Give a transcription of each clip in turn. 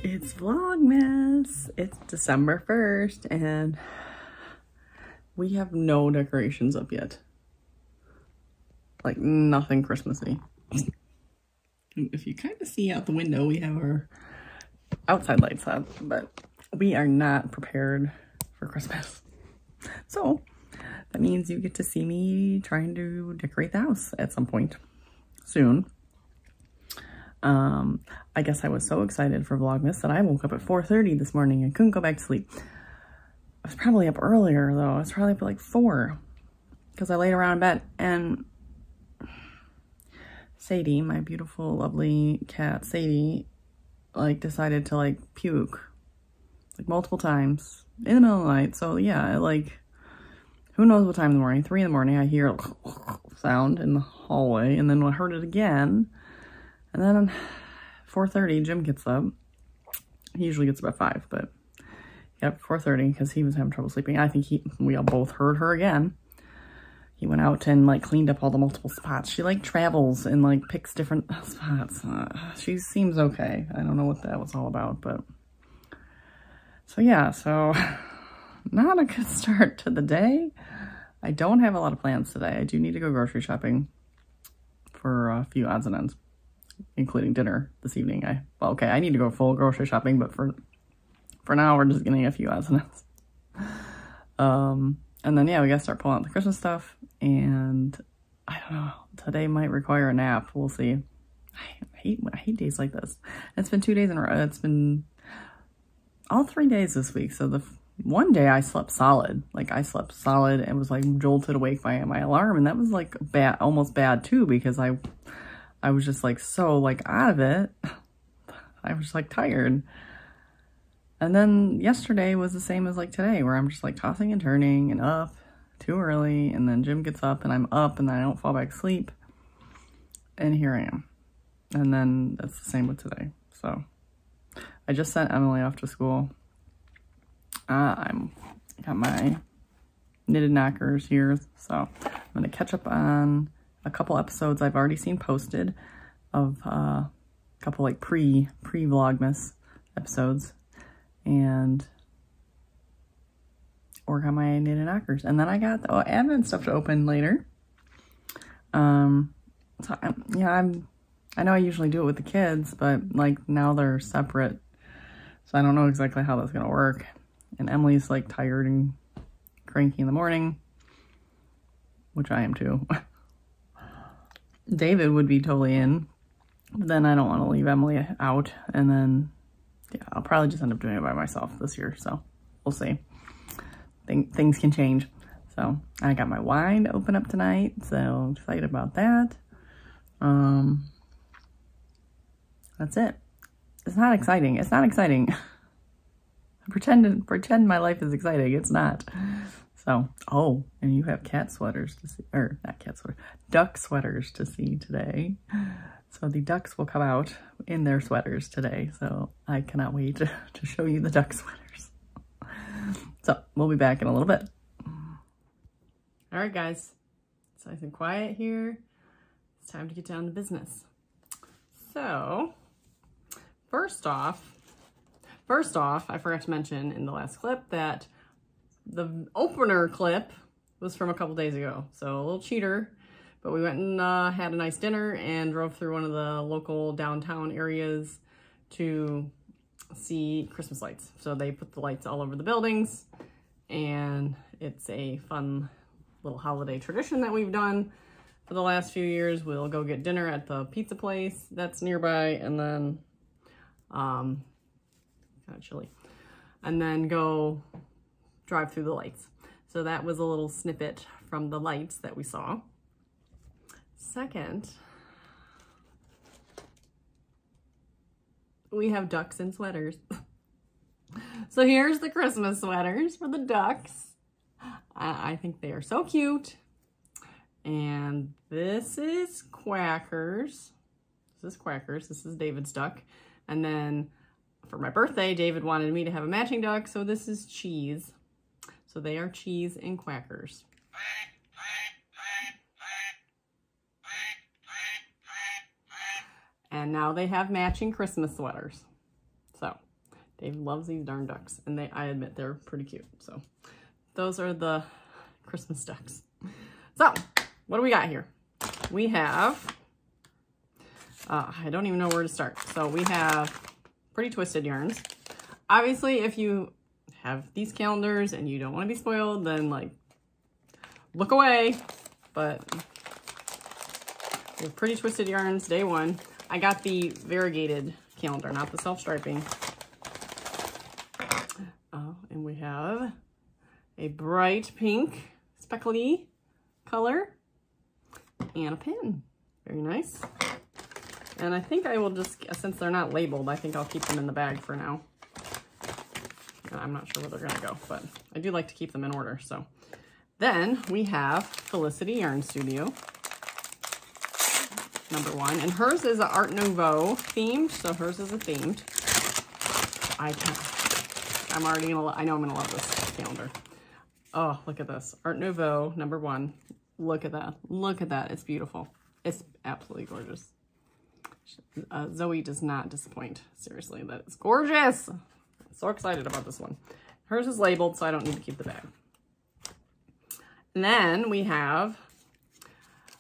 It's Vlogmas. It's December 1st and we have no decorations up yet. Like nothing Christmassy. If you kind of see out the window, we have our outside lights up, but we are not prepared for Christmas. So that means you get to see me trying to decorate the house at some point soon. I guess I was so excited for Vlogmas that I woke up at 4:30 this morning and couldn't go back to sleep. I was probably up earlier though. I was probably up at like 4 because I laid around in bed and Sadie, my beautiful, lovely cat, Sadie, like decided to like puke like multiple times in the middle of the night. So yeah, like who knows what time in the morning, 3 in the morning, I hear a sound in the hallway and then I heard it again. And then 4:30, Jim gets up. He usually gets up at 5, but yep, 4:30 because he was having trouble sleeping. I think we all both heard her again. He went out and like cleaned up all the multiple spots. She like travels and like picks different spots. She seems okay. I don't know what that was all about, but so yeah, so not a good start to the day. I don't have a lot of plans today. I do need to go grocery shopping for a few odds and ends, including dinner this evening. I need to go full grocery shopping, but for now we're just getting a few odds and ends. And then yeah, we gotta start pulling out the Christmas stuff, and I don't know, today might require a nap. We'll see. I hate days like this. It's been 2 days in a row. It's been all 3 days this week. So the one day I slept solid. Like I slept solid and was like jolted awake by my alarm, and that was like bad, almost bad too, because I was just like so like out of it. I was like tired. And then yesterday was the same as like today, where I'm just like tossing and turning and up too early. And then Jim gets up and I'm up and then I don't fall back asleep. And here I am. And then that's the same with today. So I just sent Emily off to school. I got my knitted knockers here. So I'm going to catch up on a couple episodes I've already seen posted of a couple like pre-Vlogmas episodes, and work on my knitted knockers. And then I got the advent stuff to open later. So I know I usually do it with the kids, but like now they're separate, so I don't know exactly how that's gonna work. And Emily's like tired and cranky in the morning, which I am too. David would be totally in, but then I don't want to leave Emily out, and then yeah, I'll probably just end up doing it by myself this year, so we'll see. Things can change. So I got my wine to open up tonight, so I'm excited about that. That's it. It's not exciting. It's not exciting. Pretend my life is exciting. It's not. So, oh, and you have cat sweaters to see, or not cat sweaters, duck sweaters to see today. So the ducks will come out in their sweaters today. So I cannot wait to show you the duck sweaters. So we'll be back in a little bit. All right, guys. It's nice and quiet here. It's time to get down to business. So first off, I forgot to mention in the last clip that the opener clip was from a couple days ago. So a little cheater. But we went and had a nice dinner and drove through one of the local downtown areas to see Christmas lights. So they put the lights all over the buildings, and it's a fun little holiday tradition that we've done for the last few years. We'll go get dinner at the pizza place that's nearby, and then, kind of chilly, and then go drive through the lights. So that was a little snippet from the lights that we saw. Second, we have ducks in sweaters. So here's the Christmas sweaters for the ducks. I think they are so cute. And this is Quackers. This is David's duck. And then for my birthday, David wanted me to have a matching duck, so this is Cheese. So they are Cheese and Quackers. And now they have matching Christmas sweaters. So Dave loves these darn ducks, and I admit they're pretty cute. So those are the Christmas ducks. So what do we got here? We have, I don't even know where to start. So we have Pretty Twisted yarns. Obviously, if you have these calendars and you don't want to be spoiled, then like look away. But we have Pretty Twisted yarns, day one. I got the variegated calendar, not the self-striping. And we have a bright pink speckly color and a pin. Very nice. And I think I will just, since they're not labeled, I think I'll keep them in the bag for now. I'm not sure where they're gonna go, but I do like to keep them in order. So then we have Felicity Yarn Studio, number one, and hers is an Art Nouveau themed, so hers is a themed. I'm already gonna, I know I'm gonna love this calendar. Oh, look at this. Art Nouveau, number one. Look at that. Look at that. It's beautiful. It's absolutely gorgeous. Zoe does not disappoint. Seriously, that is gorgeous. I'm so excited about this one. Hers is labeled, so I don't need to keep the bag. And then we have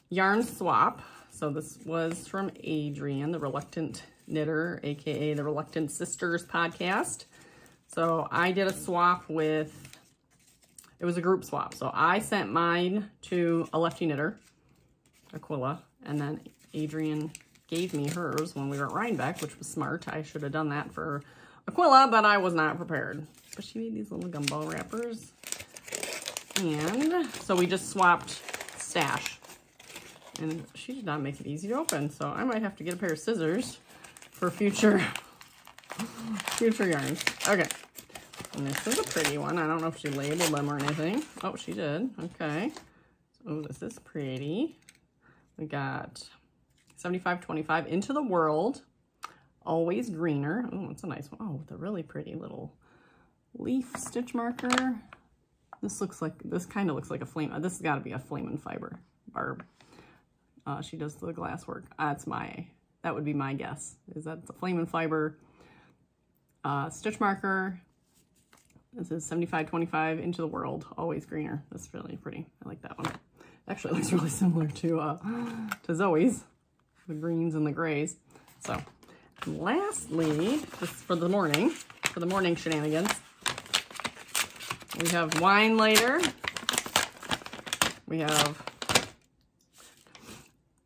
Yarn Swap. So this was from Adrian, the Reluctant Knitter, aka the Reluctant Sisters podcast. So I did a swap with, it was a group swap. So I sent mine to a lefty knitter, Aquila, and then Adrian gave me hers when we were at Rhinebeck, which was smart. I should have done that for Aquila, but I was not prepared. But she made these little gumball wrappers. And so we just swapped stash. And she did not make it easy to open, so I might have to get a pair of scissors for future yarns. Okay. And this is a pretty one. I don't know if she labeled them or anything. Oh, she did. Okay. Oh, this is pretty. We got 7525 Into the World. Always Greener. Oh, it's a nice one. Oh, with a really pretty little leaf stitch marker. This kind of looks like a flame. This has got to be a Flame and Fiber barb. She does the glass work. That would be my guess. Is that it's a Flame and Fiber stitch marker. This is 7525 Into the World, Always Greener. That's really pretty. I like that one. Actually, it looks really similar to Zoe's, the greens and the grays. So, lastly, just for the morning shenanigans, we have Wine Lighter. We have,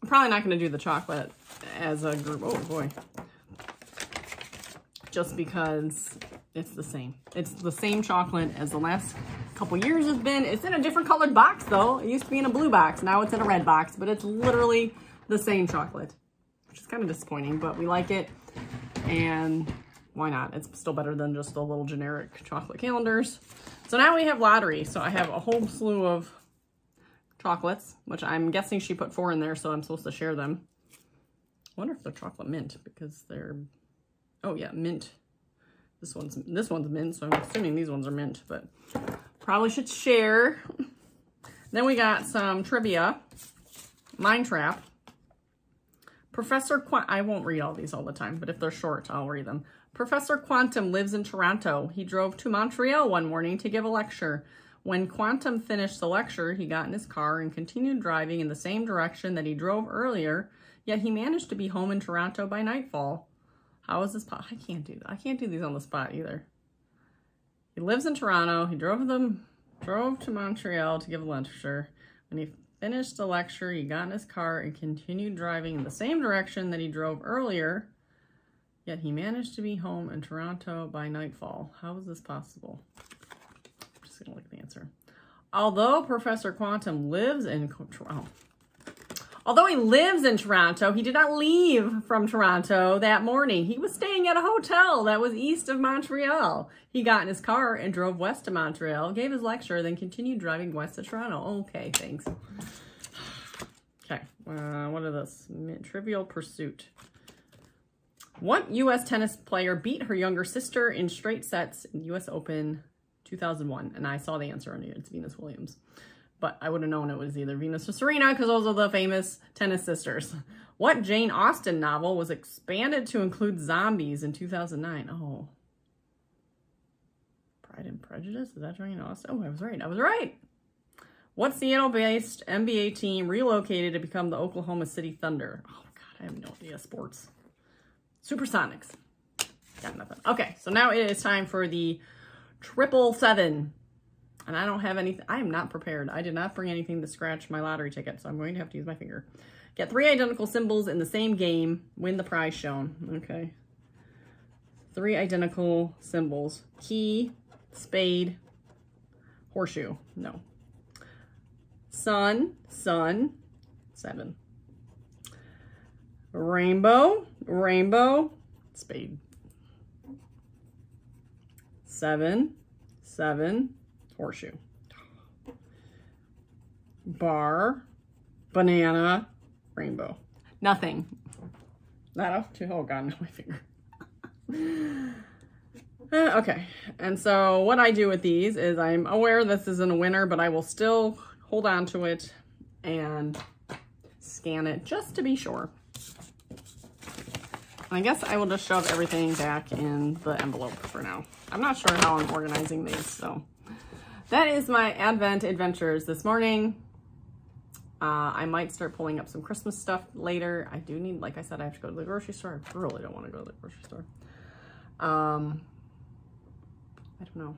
I'm probably not going to do the chocolate as a group. Oh boy. Just because it's the same. It's the same chocolate as the last couple years has been. It's in a different colored box though. It used to be in a blue box. Now it's in a red box, but it's literally the same chocolate, which is kind of disappointing, but we like it. And why not? It's still better than just the little generic chocolate calendars. So now we have lottery. So I have a whole slew of chocolates, which I'm guessing she put 4 in there, so I'm supposed to share them. I wonder if they're chocolate mint because they're, oh yeah, mint. This one's mint, so I'm assuming these ones are mint, but probably should share. Then we got some trivia. Mind Trap. I won't read all these all the time, but if they're short, I'll read them. Professor Quantum lives in Toronto. He drove to Montreal one morning to give a lecture. When Quantum finished the lecture, he got in his car and continued driving in the same direction that he drove earlier, yet he managed to be home in Toronto by nightfall. How is this possible? I can't do that. I can't do these on the spot either. He lives in Toronto. He drove to Montreal to give a lecture. When he finished the lecture, he got in his car and continued driving in the same direction that he drove earlier, yet he managed to be home in Toronto by nightfall. How is this possible? I'm just gonna look at the answer. Although Professor Quantum lives in Toronto, although he lives in Toronto, he did not leave from Toronto that morning. He was staying at a hotel that was east of Montreal. He got in his car and drove west to Montreal, gave his lecture, then continued driving west to Toronto. Okay, thanks. Okay, what is this? Trivial Pursuit. What U.S. tennis player beat her younger sister in straight sets in U.S. Open 2001? And I saw the answer on it. It's Venus Williams. But I would have known it was either Venus or Serena because those are the famous tennis sisters. What Jane Austen novel was expanded to include zombies in 2009? Oh. Pride and Prejudice? Is that Jane Austen? Oh, I was right. I was right. What Seattle-based NBA team relocated to become the Oklahoma City Thunder? Oh, God, I have no idea. Sports. Supersonics. Got nothing. Okay, so now it is time for the 777. And I don't have anything. I am not prepared. I did not bring anything to scratch my lottery ticket, so I'm going to have to use my finger. Get 3 identical symbols in the same game. Win the prize shown. Okay. 3 identical symbols. Key, spade, horseshoe. No. Sun, 7. Rainbow, spade. 7, horseshoe. Bar, banana, rainbow. Nothing. Oh God, no, my finger. Okay, and so what I do with these is I'm aware this isn't a winner, but I will still hold on to it and scan it just to be sure. I guess I will just shove everything back in the envelope for now. I'm not sure how I'm organizing these, so that is my Advent adventures this morning. I might start pulling up some Christmas stuff later. I do need, like I said, I have to go to the grocery store. I really don't want to go to the grocery store. I don't know.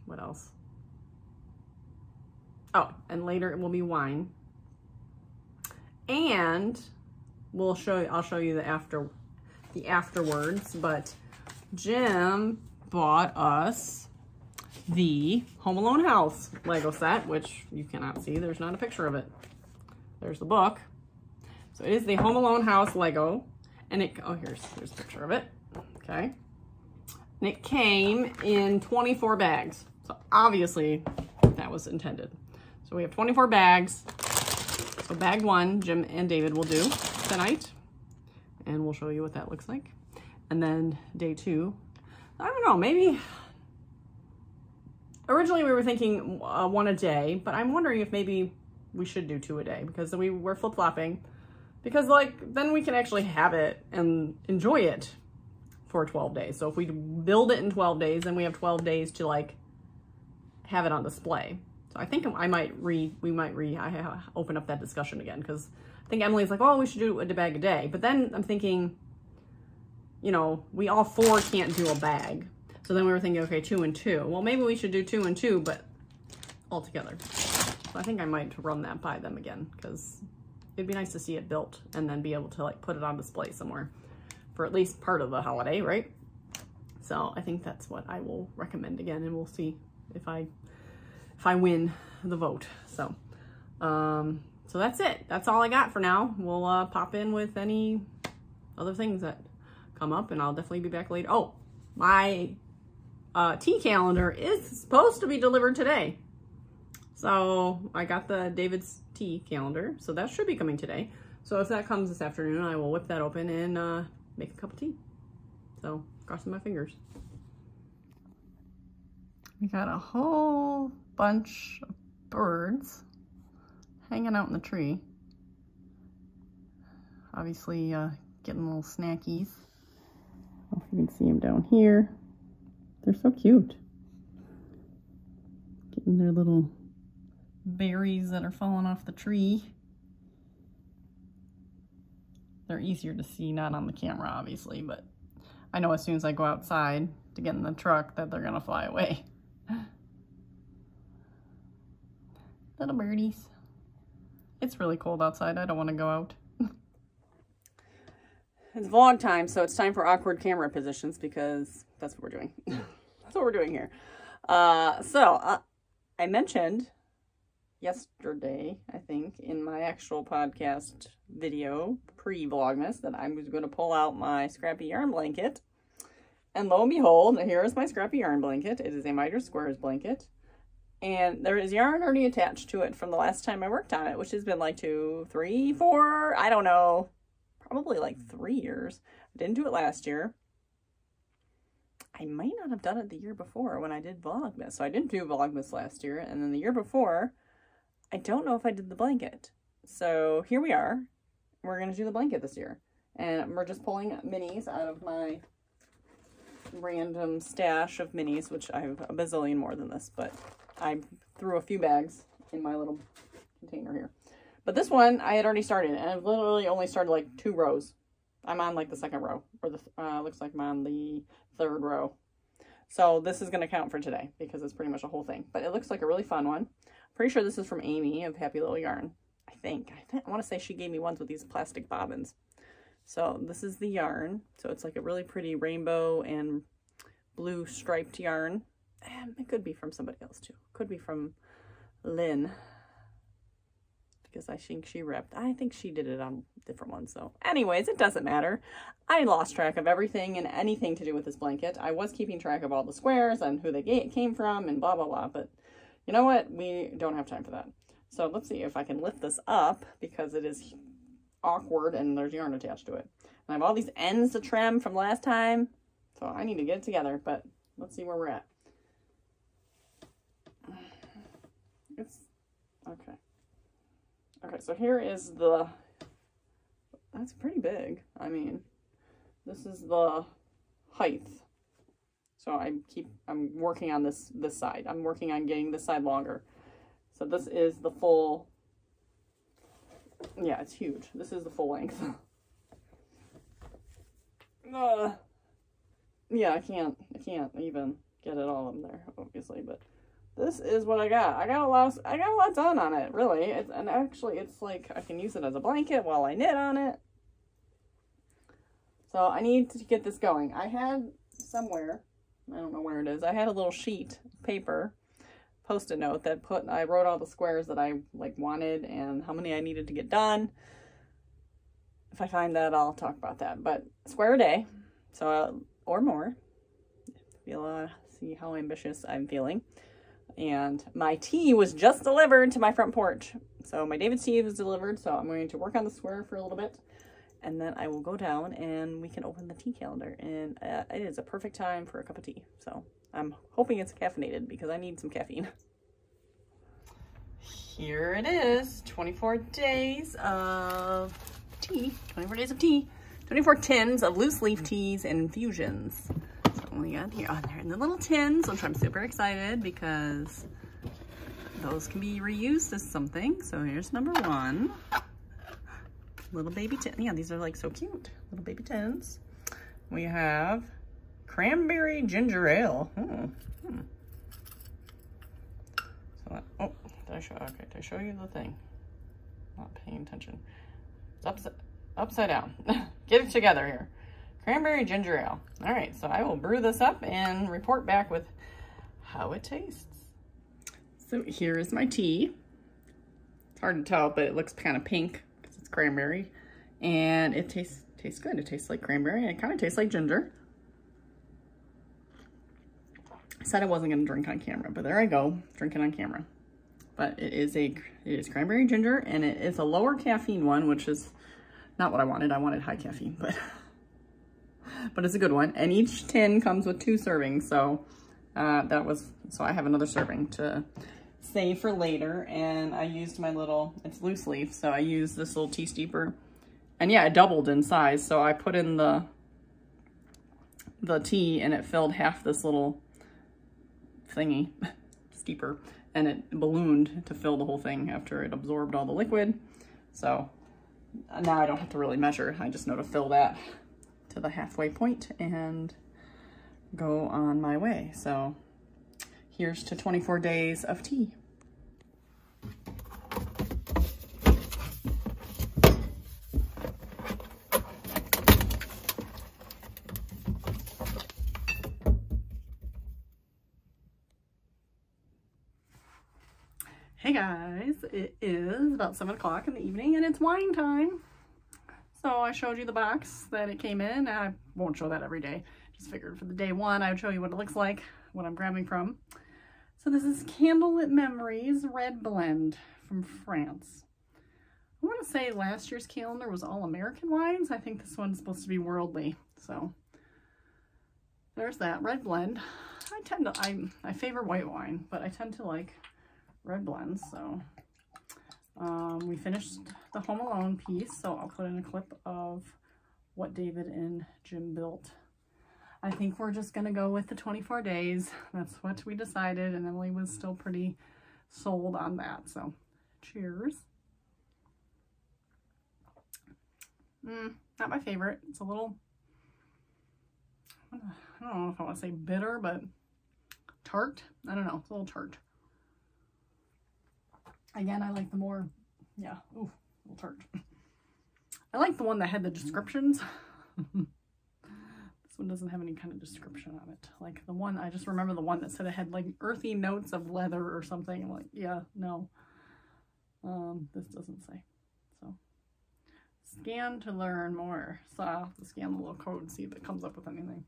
What else? Oh, and later it will be wine. And I'll show you the afterwards, but Jim bought us the Home Alone house Lego set, which you cannot see. There's not a picture of it. There's the book. So it is the Home Alone house Lego, and here's a picture of it. Okay. And it came in 24 bags. So obviously that was intended. So we have 24 bags. So bag 1, Jim and David will do tonight, and we'll show you what that looks like. And then day 2, I don't know, maybe originally we were thinking 1 a day, but I'm wondering if maybe we should do 2 a day, because we were flip-flopping, because like then we can actually have it and enjoy it for 12 days. So if we build it in 12 days, then we have 12 days to like have it on display. So I think we might open up that discussion again, because I think Emily's like, oh, we should do a bag a day. But then I'm thinking, you know, we all 4 can't do a bag. So then we were thinking, okay, 2 and 2. Well, maybe we should do 2 and 2, but all together. So I think I might run that by them again, because it'd be nice to see it built and then be able to like put it on display somewhere for at least part of the holiday, right? So I think that's what I will recommend again, and we'll see if I win the vote. So so that's it. That's all I got for now. We'll pop in with any other things that come up, and I'll definitely be back later. Oh, my tea calendar is supposed to be delivered today. So I got the David's tea calendar, so that should be coming today. So if that comes this afternoon, I will whip that open and make a cup of tea. So crossing my fingers. We got a whole bunch of birds hanging out in the tree. Obviously getting little snackies. I don't know if you can see them down here. They're so cute. Getting their little berries that are falling off the tree. They're easier to see, not on the camera, obviously, but I know as soon as I go outside to get in the truck that they're gonna fly away. Little birdies. It's really cold outside. I don't want to go out. It's vlog time, so it's time for awkward camera positions, because that's what we're doing. That's what we're doing here. I mentioned yesterday, I think, in my actual podcast video, pre-Vlogmas, that I was going to pull out my scrappy yarn blanket. And lo and behold, here is my scrappy yarn blanket. It is a Miter Squares blanket. And there is yarn already attached to it from the last time I worked on it, which has been like 2, 3, 4, I don't know, probably like 3 years. I didn't do it last year. I might not have done it the year before when I did Vlogmas. So I didn't do Vlogmas last year. And then the year before, I don't know if I did the blanket. So here we are. We're going to do the blanket this year. And we're just pulling minis out of my random stash of minis, which I have a bazillion more than this, but I threw a few bags in my little container here. But this one I had already started, and I've literally only started like 2 rows. I'm on like the 2nd row, or the looks like I'm on the 3rd row. So this is going to count for today because it's pretty much a whole thing. But it looks like a really fun one. Pretty sure this is from Amy of Happy Little Yarn. I want to say she gave me ones with these plastic bobbins. So this is the yarn. So it's like a really pretty rainbow and blue striped yarn. And it could be from somebody else too. Could be from Lynn. Because I think she did it on different ones. So anyways, it doesn't matter. I lost track of everything and anything to do with this blanket. I was keeping track of all the squares and who they came from and blah, blah, blah. But you know what? We don't have time for that. So let's see if I can lift this up because it is awkward and there's yarn attached to it. And I have all these ends to trim from last time. So I need to get it together, but let's see where we're at. It's okay. Okay, so here is that's pretty big. I mean, this is the height. So I'm working on this side. I'm working on getting this side longer. So this is the full, yeah, it's huge. This is the full length. Yeah, I can't even get it all in there, obviously, but this is what I got. I got a lot done on it, really. And actually, it's like I can use it as a blanket while I knit on it. So I need to get this going. I had somewhere, I don't know where it is, I had a little sheet of paper, Post-it note that I wrote all the squares that I like wanted and how many I needed to get done. If I find that, I'll talk about that. But square a day, so or more. You'll see how ambitious I'm feeling. And my tea was just delivered to my front porch. So my David's tea was delivered. So I'm going to work on the square for a little bit. And then I will go down and we can open the tea calendar. And it is a perfect time for a cup of tea. So I'm hoping it's caffeinated because I need some caffeine. Here it is. 24 days of tea. 24 days of tea. 24 tins of loose leaf teas and infusions. We got here. Oh, they're in the little tins, which I'm super excited because those can be reused as something. So here's number 1. Little baby tin. Yeah, these are like so cute. Little baby tins. We have cranberry ginger ale. So oh, did I show? Okay, did I show you the thing? Not paying attention. It's upside down. Get it together here. Cranberry ginger ale. All right, so I will brew this up and report back with how it tastes. So here is my tea. It's hard to tell, but it looks kind of pink because it's cranberry. And it tastes good. It tastes like cranberry and it kind of tastes like ginger. I said I wasn't going to drink on camera, but there I go, drinking on camera. But it is cranberry ginger, and it is a lower caffeine one, which is not what I wanted. I wanted high caffeine, but it's a good one. And each tin comes with 2 servings, so so I have another serving to save for later. And I used my little, it's loose leaf, so I used this little tea steeper, and yeah, it doubled in size. So I put in the tea, and it filled half this little thingy steeper, and it ballooned to fill the whole thing after it absorbed all the liquid. So now I don't have to really measure. I just know to fill that to the halfway point and go on my way. So here's to 24 days of tea. Hey guys, it is about 7 o'clock in the evening and it's wine time. So I showed you the box that it came in. I won't show that every day. Just figured for the day 1, I would show you what it looks like, what I'm grabbing from. So this is Candlelit Memories Red Blend from France. I want to say last year's calendar was all American wines. I think this one's supposed to be worldly. So there's that red blend. I favor white wine, but I tend to like red blends. So we finished the Home Alone piece, so I'll put in a clip of what David and Jim built. I think we're just going to go with the 24 days. That's what we decided, and Emily was still pretty sold on that. So, cheers. Not my favorite. It's a little, I don't know if I want to say bitter, but tart. I don't know. It's a little tart. Again, I like the more, yeah, ooh, a little tart. I like the one that had the descriptions. This one doesn't have any kind of description on it. Like the one, I just remember the one that said it had like earthy notes of leather or something. I'm like, yeah, no. This doesn't say. So, scan to learn more. So I'll have to scan the little code and see if it comes up with anything.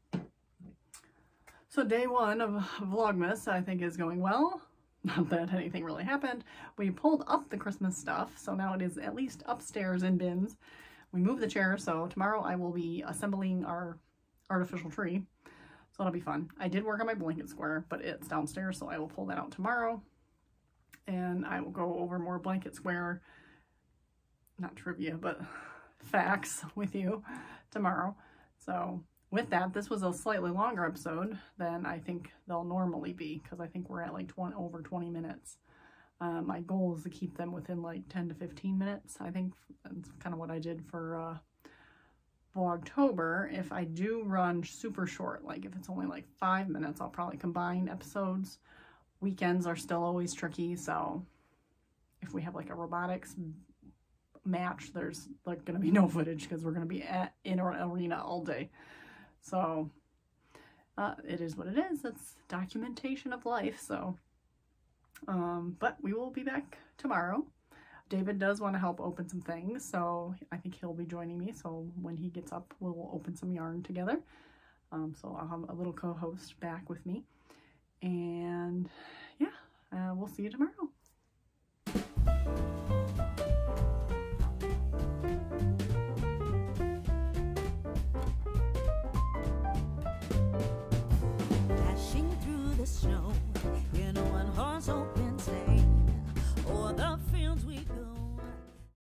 So day one of Vlogmas, I think, is going well. Not that anything really happened. We pulled up the Christmas stuff, so now it is at least upstairs in bins. We moved the chair, so tomorrow I will be assembling our artificial tree. So that'll be fun. I did work on my blanket square, but it's downstairs, so I will pull that out tomorrow. And I will go over more blanket square, not trivia, but facts with you tomorrow. So with that, this was a slightly longer episode than I think they'll normally be, because I think we're at like over 20 minutes. My goal is to keep them within like 10 to 15 minutes. I think that's kind of what I did for Vlogtober. If I do run super short, like if it's only like 5 minutes, I'll probably combine episodes. Weekends are still always tricky, so if we have like a robotics match, there's like going to be no footage because we're going to be in an arena all day. So it is what it is. It's documentation of life. So, but we will be back tomorrow. David does want to help open some things, so I think he'll be joining me. So when he gets up, we'll open some yarn together. So I'll have a little co-host back with me. And yeah, we'll see you tomorrow.